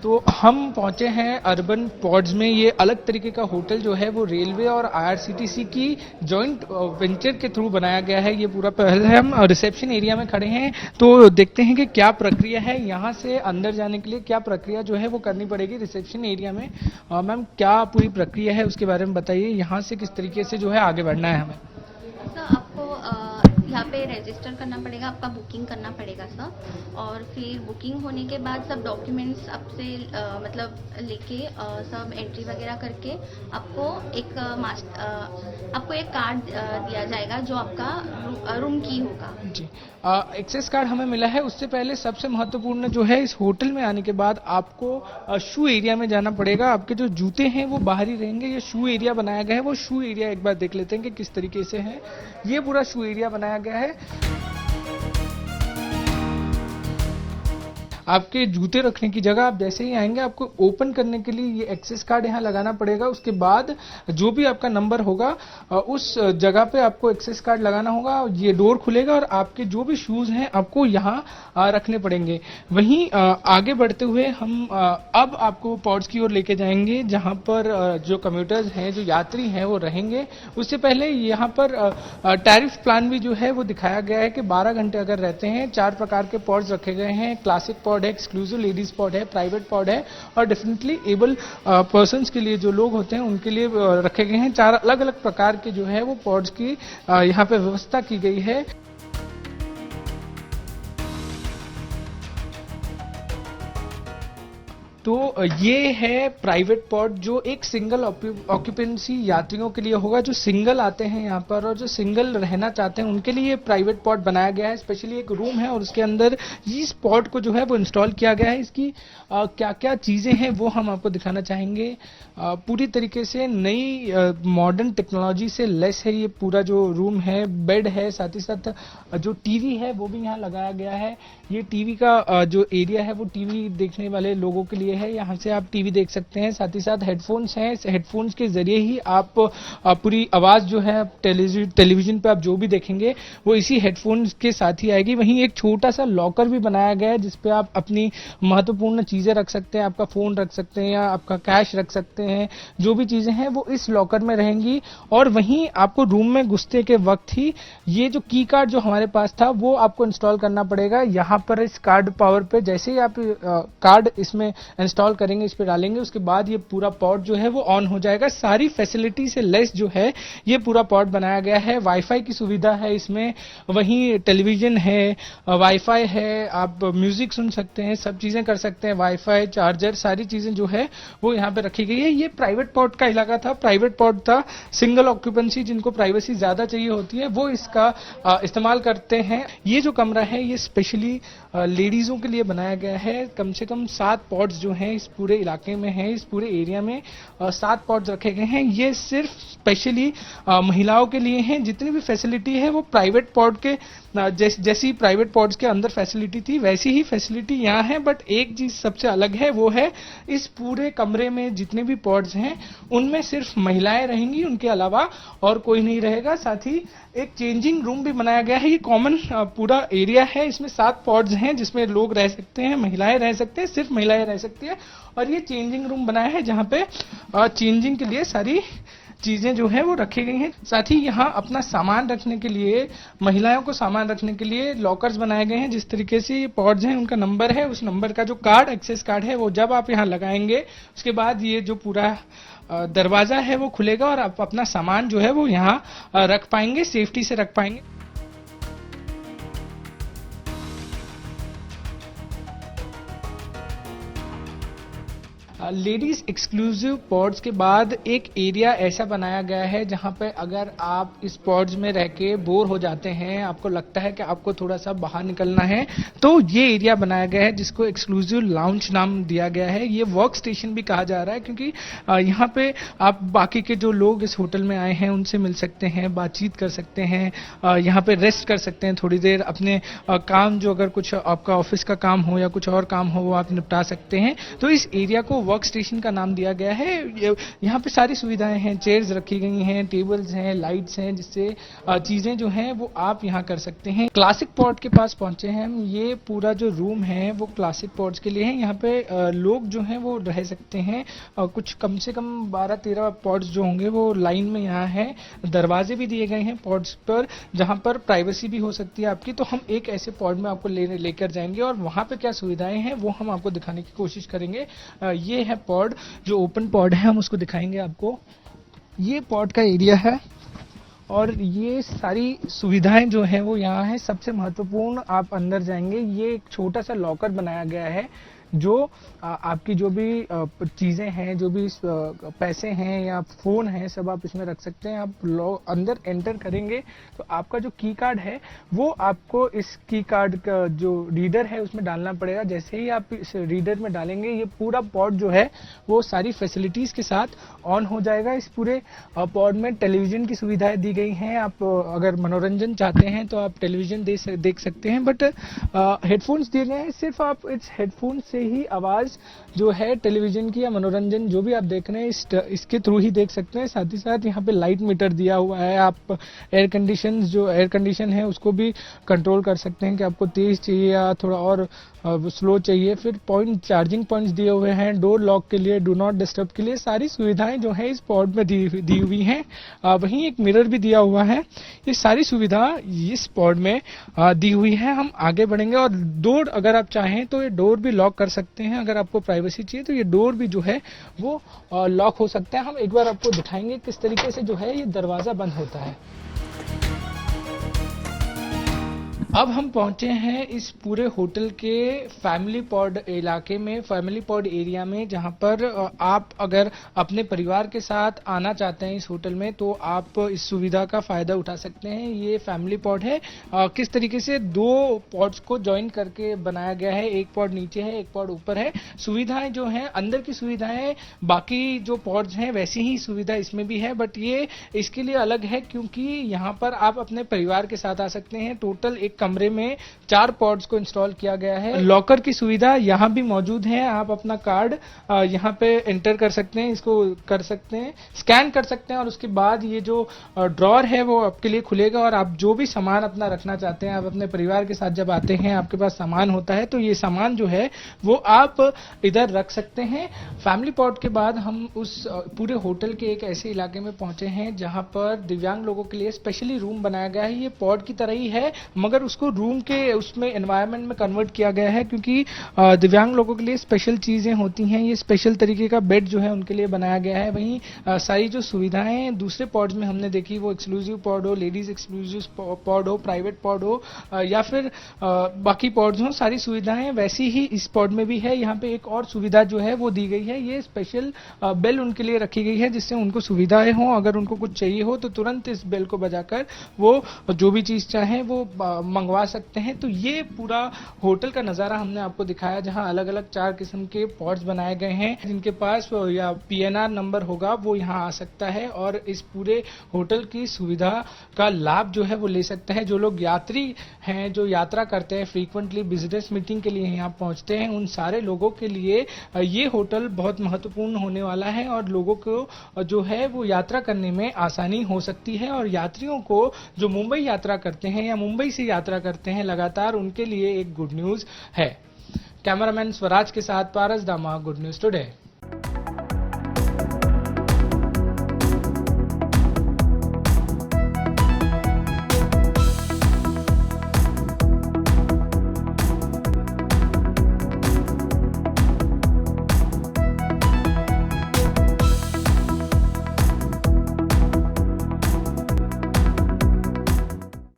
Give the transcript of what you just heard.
तो हम पहुंचे हैं अर्बन पॉड्स में। ये अलग तरीके का होटल जो है वो रेलवे और आईआरसीटीसी की जॉइंट वेंचर के थ्रू बनाया गया है। ये पूरा पहले हम रिसेप्शन एरिया में खड़े हैं, तो देखते हैं कि क्या प्रक्रिया है यहाँ से अंदर जाने के लिए, क्या प्रक्रिया जो है वो करनी पड़ेगी रिसेप्शन एरिया में। मैम, क्या पूरी प्रक्रिया है उसके बारे में बताइए, यहाँ से किस तरीके से जो है आगे बढ़ना है हमें। सर, आपको यहाँ पे रजिस्टर करना पड़ेगा, आपका बुकिंग करना पड़ेगा सर। और फिर बुकिंग होने के बाद सब डॉक्यूमेंट्स आपसे मतलब लेके सब एंट्री वगैरह करके आपको एक कार्ड दिया जाएगा जो आपका रूम की होगा जी। एक्सेस कार्ड हमें मिला है। उससे पहले सबसे महत्वपूर्ण जो है, इस होटल में आने के बाद आपको शू एरिया में जाना पड़ेगा। आपके जो जूते हैं वो बाहर ही रहेंगे। ये शू एरिया बनाया गया है, वो शू एरिया एक बार देख लेते हैं कि किस तरीके से है। ये पूरा शू एरिया बनाया गया है। आपके जूते रखने की जगह, आप जैसे ही आएंगे आपको ओपन करने के लिए ये एक्सेस कार्ड यहाँ लगाना पड़ेगा। उसके बाद जो भी आपका नंबर होगा उस जगह पे आपको एक्सेस कार्ड लगाना होगा। ये डोर खुलेगा और आपके जो भी शूज हैं आपको यहाँ रखने पड़ेंगे। वहीं आगे बढ़ते हुए हम अब आपको पॉड्स की ओर लेके जाएंगे, जहाँ पर जो कम्यूटर्स हैं, जो यात्री हैं वो रहेंगे। उससे पहले यहाँ पर टैरिफ प्लान भी जो है वो दिखाया गया है कि 12 घंटे अगर रहते हैं 4 प्रकार के पॉड्स रखे गए हैं। क्लासिक पॉड है, एक्सक्लूसिव लेडीज पॉड है, प्राइवेट पॉड है और डेफिनेटली एबल पर्सन्स के लिए जो लोग होते हैं उनके लिए रखे गए हैं। 4 अलग अलग प्रकार के जो है वो पॉड्स की यहाँ पे व्यवस्था की गई है। तो ये है प्राइवेट पॉड, जो एक सिंगल ऑक्यूपेंसी यात्रियों के लिए होगा, जो सिंगल आते हैं यहाँ पर और जो सिंगल रहना चाहते हैं उनके लिए प्राइवेट पॉड बनाया गया है। स्पेशली एक रूम है और उसके अंदर इस पॉड को जो है वो इंस्टॉल किया गया है। इसकी क्या क्या चीज़ें हैं वो हम आपको दिखाना चाहेंगे। पूरी तरीके से नई मॉडर्न टेक्नोलॉजी से लेस है ये पूरा जो रूम है। बेड है, साथ ही साथ जो टीवी है वो भी यहाँ लगाया गया है। ये टीवी का जो एरिया है वो टीवी देखने वाले लोगों के लिए है। यहाँ से आप टीवी देख सकते हैं। साथ ही साथ हेडफोन्स हैं, हेडफोन्स के जरिए ही आप पूरी आवाज़ जो है टेलीविजन पे आप जो भी देखेंगे वो इसी हेडफोन्स के साथ ही आएगी। वहीं एक छोटा सा लॉकर भी बनाया गया है जिसपे आप अपनी महत्वपूर्ण चीज़ें रख सकते हैं। आपका फ़ोन रख सकते हैं या आपका कैश रख सकते हैं। जो भी चीज़ें हैं वो इस लॉकर में रहेंगी। और वहीं आपको रूम में घुसते के वक्त ही ये जो की कार्ड जो हमारे पास था वो आपको इंस्टॉल करना पड़ेगा। यहाँ पर इस कार्ड पावर पे जैसे ही आप कार्ड इसमें इंस्टॉल करेंगे, इस पे डालेंगे, उसके बाद ये पूरा पॉड जो है वो ऑन हो जाएगा। सारी फैसिलिटी से लेस जो है ये पूरा पॉड बनाया गया है। वाईफाई की सुविधा है इसमें, वहीं टेलीविजन है, वाईफाई है, आप म्यूजिक सुन सकते हैं, सब चीज़ें कर सकते हैं। वाईफाई, चार्जर, सारी चीज़ें जो है वो यहाँ पे रखी गई है। ये प्राइवेट पॉड का इलाका था, प्राइवेट पॉड था। सिंगल ऑक्यूपेंसी, जिनको प्राइवेसी ज़्यादा चाहिए होती है वो इसका इस्तेमाल करते हैं। ये जो कमरा है ये स्पेशली लेडीज़ों के लिए बनाया गया है। कम से कम 7 पॉड्स जो हैं इस पूरे इलाके में हैं, इस पूरे एरिया में 7 पॉड्स रखे गए हैं। ये सिर्फ स्पेशली महिलाओं के लिए हैं। जितनी भी फैसिलिटी है वो प्राइवेट पॉड के जैसी प्राइवेट पॉड्स के अंदर फैसिलिटी थी वैसी ही फैसिलिटी यहाँ है। बट एक चीज़ सबसे अलग है, वो है इस पूरे कमरे में जितने भी पॉड्स हैं उनमें सिर्फ महिलाएं रहेंगी, उनके अलावा और कोई नहीं रहेगा। साथ ही एक चेंजिंग रूम भी बनाया गया है। ये कॉमन पूरा एरिया है, इसमें 7 पॉड्स हैं जिसमें लोग रह सकते हैं, महिलाएं रह सकते हैं, सिर्फ महिलाएं रह सकती है। और ये चेंजिंग रूम बनाया है जहाँ पे चेंजिंग के लिए सारी चीज़ें जो है वो रखी गई हैं। साथ ही यहाँ अपना सामान रखने के लिए, महिलाओं को सामान रखने के लिए लॉकर्स बनाए गए हैं। जिस तरीके से ये पॉड्स हैं उनका नंबर है, उस नंबर का जो कार्ड, एक्सेस कार्ड है, वो जब आप यहाँ लगाएंगे उसके बाद ये जो पूरा दरवाज़ा है वो खुलेगा और आप अपना सामान जो है वो यहाँ रख पाएंगे, सेफ्टी से रख पाएंगे। लेडीज एक्सक्लूसिव पॉड्स के बाद एक एरिया ऐसा बनाया गया है जहां पे अगर आप इस पॉड्स में रह के बोर हो जाते हैं, आपको लगता है कि आपको थोड़ा सा बाहर निकलना है, तो ये एरिया बनाया गया है जिसको एक्सक्लूसिव लाउंज नाम दिया गया है। ये वर्क स्टेशन भी कहा जा रहा है क्योंकि यहाँ पे आप बाकी के जो लोग इस होटल में आए हैं उनसे मिल सकते हैं, बातचीत कर सकते हैं, यहाँ पे रेस्ट कर सकते हैं थोड़ी देर, अपने काम जो अगर कुछ आपका ऑफिस का काम हो या कुछ और काम हो वो आप निपटा सकते हैं। तो इस एरिया को वर्क स्टेशन का नाम दिया गया है। यहाँ पे सारी सुविधाएं हैं, चेयर्स रखी गई हैं, टेबल्स हैं, लाइट्स हैं, जिससे चीजें जो हैं वो आप यहाँ कर सकते हैं। क्लासिक पॉड के पास पहुंचे हैं हम। ये पूरा जो रूम है वो क्लासिक पॉड्स के लिए है। यहाँ पे लोग जो हैं वो रह सकते हैं। कुछ कम से कम 12-13 पॉड्स जो होंगे वो लाइन में यहाँ है। दरवाजे भी दिए गए हैं पॉड्स पर जहाँ पर प्राइवेसी भी हो सकती है आपकी। तो हम एक ऐसे पॉड में आपको लेकर जाएंगे और वहाँ पे क्या सुविधाएं हैं वो हम आपको दिखाने की कोशिश करेंगे। ये है पॉड, जो ओपन पॉड है, हम उसको दिखाएंगे आपको। ये पॉड का एरिया है और ये सारी सुविधाएं जो है वो यहाँ है। सबसे महत्वपूर्ण, आप अंदर जाएंगे, ये एक छोटा सा लॉकर बनाया गया है जो आपकी जो भी चीजें हैं, जो भी पैसे हैं या फोन है, सब आप इसमें रख सकते हैं। आप अंदर एंटर करेंगे तो आपका जो की कार्ड है वो आपको इस की कार्ड का जो रीडर है उसमें डालना पड़ेगा। जैसे ही आप इस रीडर में डालेंगे ये पूरा पॉड जो है वो सारी फैसिलिटीज के साथ ऑन हो जाएगा। इस पूरे पॉड में टेलीविजन की सुविधाएं दी गई हैं। आप अगर मनोरंजन चाहते हैं तो आप टेलीविजन देख सकते हैं, बट हेडफोन्स दिए गए हैं। सिर्फ आप इस हेडफोन से ही आवाज जो है टेलीविजन की या मनोरंजन जो भी आप देख रहे हैं इसके थ्रू ही देख सकते हैं। साथ ही साथ यहाँ पे लाइट मीटर दिया हुआ है। आप एयर कंडीशन है उसको भी कंट्रोल कर सकते हैं कि आपको तेज चाहिए या थोड़ा और स्लो चाहिए। फिर चार्जिंग पॉइंट्स दिए हुए हैं, डोर लॉक के लिए, डू नॉट डिस्टर्ब के लिए। सारी सुविधाएं जो है इस पॉड में दी हुई हैं। वहीं एक मिरर भी दिया हुआ है। ये सारी सुविधा इस पॉड में दी हुई है। हम आगे बढ़ेंगे और डोर अगर आप चाहें तो ये डोर भी लॉक कर सकते हैं। अगर आपको प्राइवेसी चाहिए तो ये डोर भी जो है वो लॉक हो सकता है। हम एक बार आपको दिखाएंगे किस तरीके से जो है ये दरवाजा बंद होता है। अब हम पहुंचे हैं इस पूरे होटल के फैमिली पॉड इलाके में, फैमिली पॉड एरिया में, जहां पर आप अगर अपने परिवार के साथ आना चाहते हैं इस होटल में तो आप इस सुविधा का फायदा उठा सकते हैं। ये फैमिली पॉड है। किस तरीके से 2 पॉड्स को ज्वाइन करके बनाया गया है। एक पॉड नीचे है, एक पॉड ऊपर है। सुविधाएं जो हैं, अंदर की सुविधाएं बाकी जो पॉड्स हैं वैसी ही सुविधा इसमें भी है, बट ये इसके लिए अलग है क्योंकि यहाँ पर आप अपने परिवार के साथ आ सकते हैं। टोटल एक कमरे में 4 पॉड्स को इंस्टॉल किया गया है। लॉकर की सुविधा यहाँ भी मौजूद है। आप अपना कार्ड यहाँ पे एंटर कर सकते हैं, इसको कर सकते हैं, स्कैन कर सकते हैं और उसके बाद ये जो ड्रॉअर है वो आपके लिए खुलेगा और आप जो भी सामान अपना रखना चाहते हैं, आप अपने परिवार के साथ जब आते हैं आपके पास सामान होता है तो ये सामान जो है वो आप इधर रख सकते हैं। फैमिली पॉड के बाद हम उस पूरे होटल के एक ऐसे इलाके में पहुंचे हैं जहां पर दिव्यांग लोगों के लिए स्पेशली रूम बनाया गया है। ये पॉड की तरह ही है मगर उसको रूम के उसमें एनवायरनमेंट में कन्वर्ट किया गया है क्योंकि दिव्यांग लोगों के लिए स्पेशल चीजें होती हैं। ये स्पेशल तरीके का बेड जो है उनके लिए बनाया गया है। वहीं सारी जो सुविधाएं दूसरे पॉड्स में हमने देखी, वो एक्सक्लूसिव पॉड हो, लेडीज एक्सक्लूसिव पॉड हो, प्राइवेट पॉड हो या फिर बाकी पॉड्स हो, सारी सुविधाएं वैसी ही इस पॉड में भी है। यहाँ पे एक और सुविधा जो है वो दी गई है। ये स्पेशल बेल उनके लिए रखी गई है जिससे उनको सुविधाएं हो। अगर उनको कुछ चाहिए हो तो तुरंत इस बेल को बजाकर वो जो भी चीज चाहें वो मंगवा सकते हैं। तो ये पूरा होटल का नजारा हमने आपको दिखाया जहां अलग अलग 4 किस्म के पॉड्स बनाए गए हैं। जिनके पास या PNR नंबर होगा वो यहां आ सकता है और इस पूरे होटल की सुविधा का लाभ जो है वो ले सकता है। जो लोग यात्री हैं, जो यात्रा करते हैं फ्रीक्वेंटली, बिजनेस मीटिंग के लिए यहाँ पहुंचते हैं, उन सारे लोगों के लिए ये होटल बहुत महत्वपूर्ण होने वाला है और लोगों को जो है वो यात्रा करने में आसानी हो सकती है। और यात्रियों को जो मुंबई यात्रा करते हैं या मुंबई से यात्रा करते हैं लगातार, उनके लिए एक गुड न्यूज है। कैमरामैन स्वराज के साथ पारस दामा, गुड न्यूज टुडे।